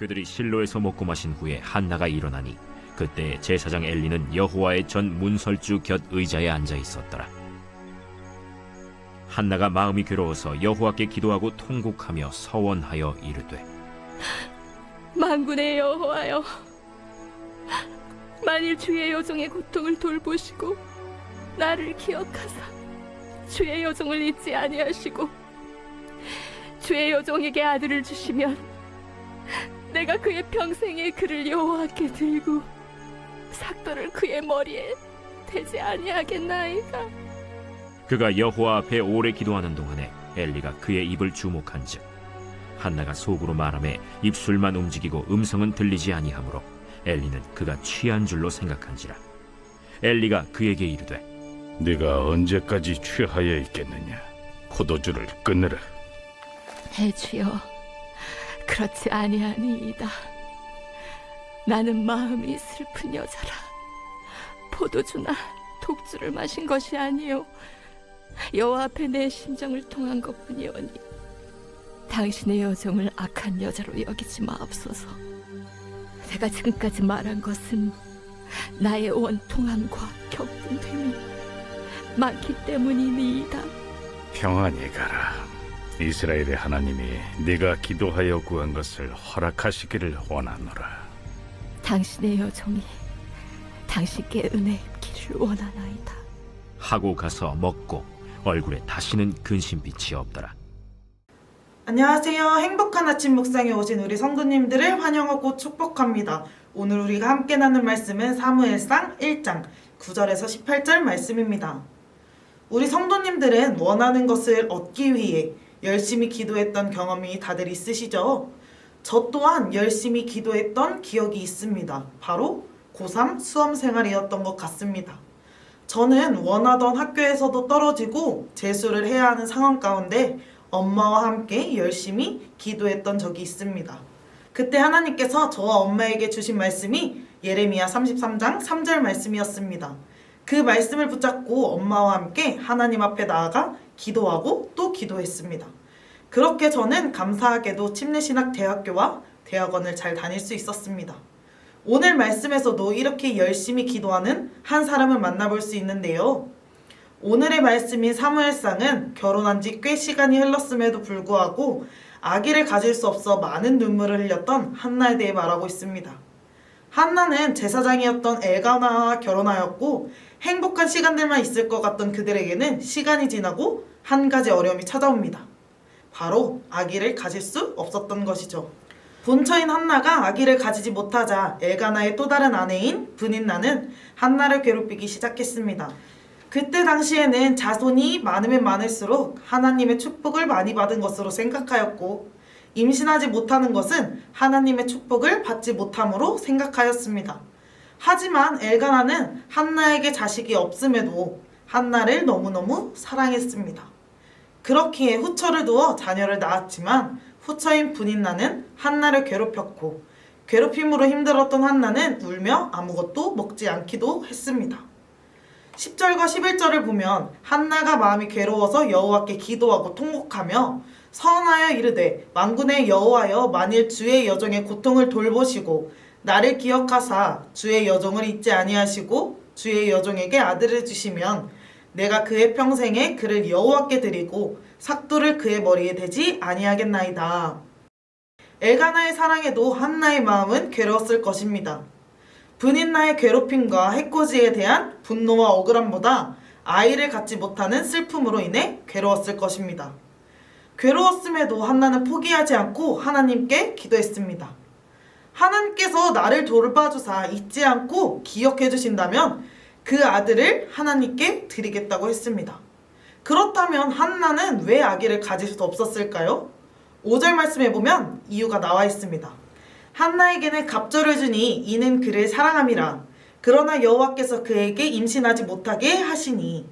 그들이 실로에서 먹고 마신 후에 한나가 일어나니 그때 제사장 엘리는 여호와의 전 문설주 곁 의자에 앉아 있었더라. 한나가 마음이 괴로워서 여호와께 기도하고 통곡하며 서원하여 이르되, 만군의 여호와여, 만일 주의 여종의 고통을 돌보시고 나를 기억하사 주의 여종을 잊지 아니하시고 주의 여종에게 아들을 주시면 내가 그의 평생에 그를 여호와께 들고 삭도를 그의 머리에 대지 아니하겠나이까. 그가 여호와 앞에 오래 기도하는 동안에 엘리가 그의 입을 주목한즉 한나가 속으로 말하매 입술만 움직이고 음성은 들리지 아니하므로 엘리는 그가 취한 줄로 생각한지라. 엘리가 그에게 이르되, 네가 언제까지 취하여 있겠느냐? 포도주를 끊으라. 주여, 그렇지 아니하니이다. 나는 마음이 슬픈 여자라. 포도주나 독주를 마신 것이 아니요 여호와 앞에 내 심정을 통한 것뿐이오니 당신의 여종을 악한 여자로 여기지 마옵소서. 내가 지금까지 말한 것은 나의 원통함과 격분됨이 많기 때문이니이다. 평안히 가라. 이스라엘의 하나님이 네가 기도하여 구한 것을 허락하시기를 원하노라. 당신의 여종이 당신께 은혜 입기를 원하나이다. 하고 가서 먹고 얼굴에 다시는 근심빛이 없더라. 안녕하세요. 행복한 아침 묵상에 오신 우리 성도님들을 환영하고 축복합니다. 오늘 우리가 함께 나눌 말씀은 사무엘상 1장 9절에서 18절 말씀입니다. 우리 성도님들은 원하는 것을 얻기 위해 열심히 기도했던 경험이 다들 있으시죠? 저 또한 열심히 기도했던 기억이 있습니다. 바로 고3 수험생활이었던 것 같습니다. 저는 원하던 학교에서도 떨어지고 재수를 해야 하는 상황 가운데 엄마와 함께 열심히 기도했던 적이 있습니다. 그때 하나님께서 저와 엄마에게 주신 말씀이 예레미야 33장 3절 말씀이었습니다. 그 말씀을 붙잡고 엄마와 함께 하나님 앞에 나아가 기도하고 또 기도했습니다. 그렇게 저는 감사하게도 침례신학대학교와 대학원을 잘 다닐 수 있었습니다. 오늘 말씀에서도 이렇게 열심히 기도하는 한 사람을 만나볼 수 있는데요. 오늘의 말씀인 사무엘상은 결혼한 지 꽤 시간이 흘렀음에도 불구하고 아기를 가질 수 없어 많은 눈물을 흘렸던 한나에 대해 말하고 있습니다. 한나는 제사장이었던 엘가나와 결혼하였고 행복한 시간들만 있을 것 같던 그들에게는 시간이 지나고 한 가지 어려움이 찾아옵니다. 바로 아기를 가질 수 없었던 것이죠. 본처인 한나가 아기를 가지지 못하자 엘가나의 또 다른 아내인 브닌나는 한나를 괴롭히기 시작했습니다. 그때 당시에는 자손이 많으면 많을수록 하나님의 축복을 많이 받은 것으로 생각하였고 임신하지 못하는 것은 하나님의 축복을 받지 못함으로 생각하였습니다. 하지만 엘가나는 한나에게 자식이 없음에도 한나를 너무너무 사랑했습니다. 그렇기에 후처를 두어 자녀를 낳았지만 후처인 브닌나는 한나를 괴롭혔고 괴롭힘으로 힘들었던 한나는 울며 아무것도 먹지 않기도 했습니다. 10절과 11절을 보면 한나가 마음이 괴로워서 여호와께 기도하고 통곡하며 서원하여 이르되, 만군의 여호와여, 만일 주의 여종의 고통을 돌보시고 나를 기억하사 주의 여종을 잊지 아니하시고 주의 여종에게 아들을 주시면 내가 그의 평생에 그를 여호와께 드리고 삭도를 그의 머리에 대지 아니하겠나이다. 엘가나의 사랑에도 한나의 마음은 괴로웠을 것입니다. 브닌나의 괴롭힘과 해코지에 대한 분노와 억울함보다 아이를 갖지 못하는 슬픔으로 인해 괴로웠을 것입니다. 괴로웠음에도 한나는 포기하지 않고 하나님께 기도했습니다. 하나님께서 나를 돌봐주사 잊지 않고 기억해 주신다면 그 아들을 하나님께 드리겠다고 했습니다. 그렇다면 한나는 왜 아기를 가질 수 없었을까요? 5절 말씀에 보면 이유가 나와 있습니다. 한나에게는 갑절을 주니 이는 그를 사랑함이라. 그러나 여호와께서 그에게 임신하지 못하게 하시니.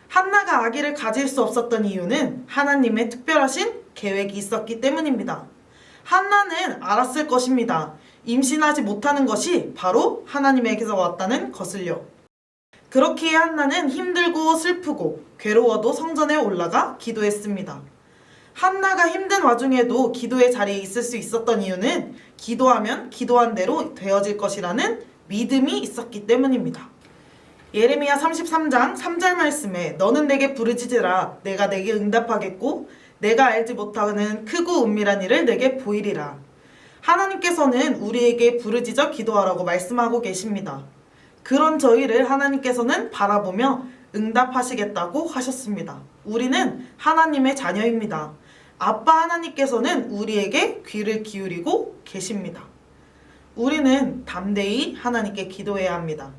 한나가 아기를 가질 수 없었던 이유는 하나님의 특별하신 계획이 있었기 때문입니다. 한나는 알았을 것입니다. 임신하지 못하는 것이 바로 하나님에게서 왔다는 것을요. 그렇기에 한나는 힘들고 슬프고 괴로워도 성전에 올라가 기도했습니다. 한나가 힘든 와중에도 기도의 자리에 있을 수 있었던 이유는 기도하면 기도한 대로 되어질 것이라는 믿음이 있었기 때문입니다. 예레미야 33장 3절 말씀에 너는 내게 부르짖으라 내가 내게 응답하겠고 내가 알지 못하는 크고 은밀한 일을 내게 보이리라. 하나님께서는 우리에게 부르짖어 기도하라고 말씀하고 계십니다. 그런 저희를 하나님께서는 바라보며 응답하시겠다고 하셨습니다. 우리는 하나님의 자녀입니다. 아빠 하나님께서는 우리에게 귀를 기울이고 계십니다. 우리는 담대히 하나님께 기도해야 합니다.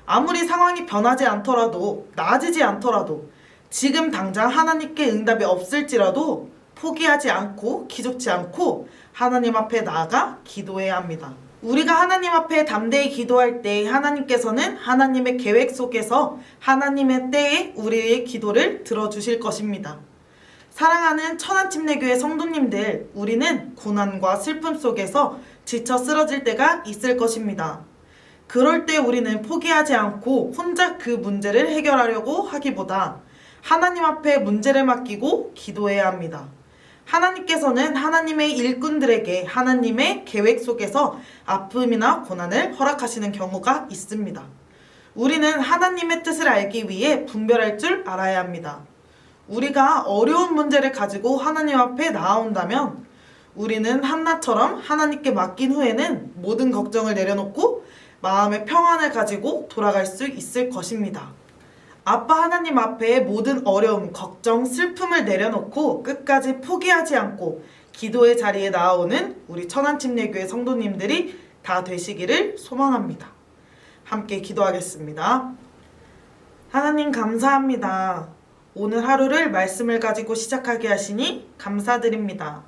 아무리 상황이 변하지 않더라도, 나아지지 않더라도, 지금 당장 하나님께 응답이 없을지라도 포기하지 않고 기죽지 않고 하나님 앞에 나아가 기도해야 합니다. 우리가 하나님 앞에 담대히 기도할 때 하나님께서는 하나님의 계획 속에서 하나님의 때에 우리의 기도를 들어주실 것입니다. 사랑하는 천안침례교회 성도님들, 우리는 고난과 슬픔 속에서 지쳐 쓰러질 때가 있을 것입니다. 그럴 때 우리는 포기하지 않고 혼자 그 문제를 해결하려고 하기보다 하나님 앞에 문제를 맡기고 기도해야 합니다. 하나님께서는 하나님의 일꾼들에게 하나님의 계획 속에서 아픔이나 고난을 허락하시는 경우가 있습니다. 우리는 하나님의 뜻을 알기 위해 분별할 줄 알아야 합니다. 우리가 어려운 문제를 가지고 하나님 앞에 나아온다면 우리는 한나처럼 하나님께 맡긴 후에는 모든 걱정을 내려놓고 마음의 평안을 가지고 돌아갈 수 있을 것입니다. 아빠 하나님 앞에 모든 어려움, 걱정, 슬픔을 내려놓고 끝까지 포기하지 않고 기도의 자리에 나아오는 우리 천안침례교회 성도님들이 다 되시기를 소망합니다. 함께 기도하겠습니다. 하나님 감사합니다. 오늘 하루를 말씀을 가지고 시작하게 하시니 감사드립니다.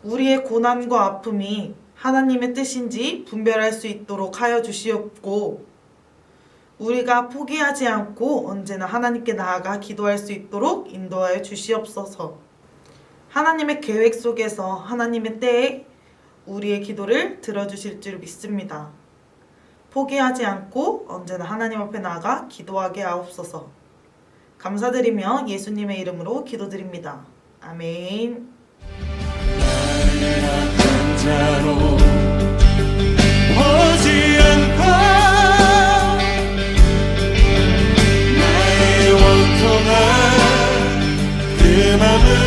우리의 고난과 아픔이 하나님의 뜻인지 분별할 수 있도록 하여 주시옵고 우리가 포기하지 않고 언제나 하나님께 나아가 기도할 수 있도록 인도하여 주시옵소서. 하나님의 계획 속에서 하나님의 때에 우리의 기도를 들어주실 줄 믿습니다. 포기하지 않고 언제나 하나님 앞에 나아가 기도하게 하옵소서. 감사드리며 예수님의 이름으로 기도드립니다. 아멘. 그 맘을